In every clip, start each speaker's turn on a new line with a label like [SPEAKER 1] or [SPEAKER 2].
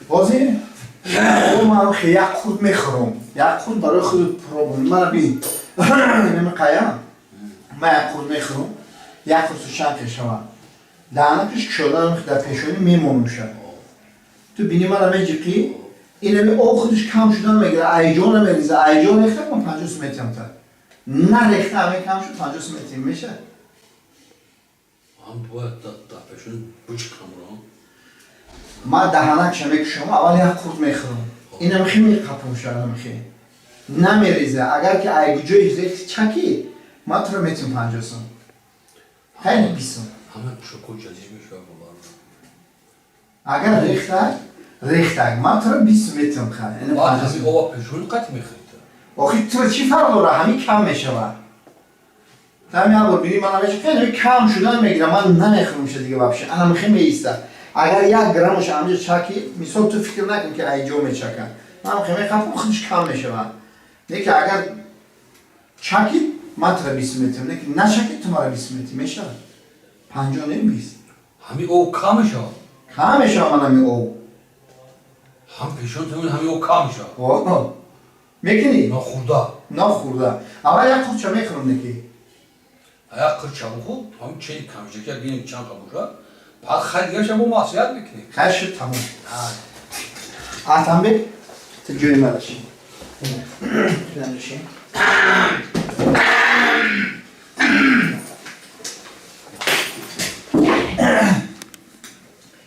[SPEAKER 1] بازی؟ من خیلی یک خود میخورم یک خود برای خود پروبلم من بین اینم قیم من یک خود میخورم یک خود سوشن کشم دهنکش کشادن در پیشانی میمونم شد تو بینی من همه جقی اینم او خودش کم شدن میگیره ایجان میریزه ایجان ریخته من 50 سمتیم تا نه ریخته همه کم شد 50 سمتیم میشه
[SPEAKER 2] هم باید در پیشانی بچ کم
[SPEAKER 1] ما دهنکش میکشم اول یک خود میخورم اینم خیلی میقپم شدم خیلی نمیریزه اگر که ایجوی ریخت چکی ما تو رو میتونم 50 سم خیلی بیسم
[SPEAKER 2] همه شکل جدید میشه
[SPEAKER 1] اگر ریختک من تو رو 20 میتونم خیلی
[SPEAKER 2] بعد همین آوا پیشون قطع میخرید
[SPEAKER 1] آخی تو چی فرق داره همین کم میشه و همین اول بینی من همیشه خیلی کم شدن میگیرم من نمیخورم شه دیگه بابشه انا خیلی میسته اگر 1 گرمش همینجا چکی مثال تو فکر نکن که ایجو میچکن من خیلی میخوام خودش کم میشه و نه که اگر چکی من تو رو 20 میتونم نه که نچکی تو مرا 20 میتونم میشه 50 نیم 20
[SPEAKER 2] همین او کم میشه
[SPEAKER 1] کم میشه من همین او
[SPEAKER 2] هم پیشون تو همین او کم میشه
[SPEAKER 1] اوه میکنی؟
[SPEAKER 2] نخورده
[SPEAKER 1] اول یک خود چه میخورم نکی؟
[SPEAKER 2] ایا کرچه بخود هم چه کم میشه که بینیم چند کم میشه بعد خریدش هم معصیت میکنی
[SPEAKER 1] خیلی شد تمام آتم بی تو جوی مداشی بدم دوشی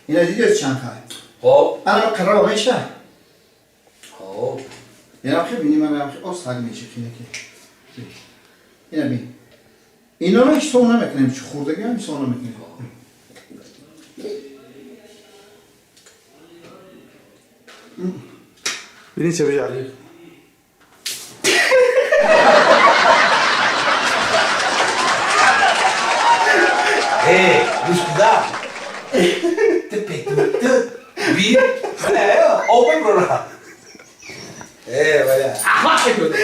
[SPEAKER 1] اینا دیدی از چند خواهد
[SPEAKER 2] خب
[SPEAKER 1] انا قرار میشه
[SPEAKER 2] خب
[SPEAKER 1] اینا خیلی بینی من خیلی آستاگ میشه خیلی که اینا بین اینا رو هیچ سون نمیکنیم چه خوردگی هم سون نمیکنیم بینی چه بجاری
[SPEAKER 2] گوش کدا تپیتو بی نه اوپن برو بله اخلاق شد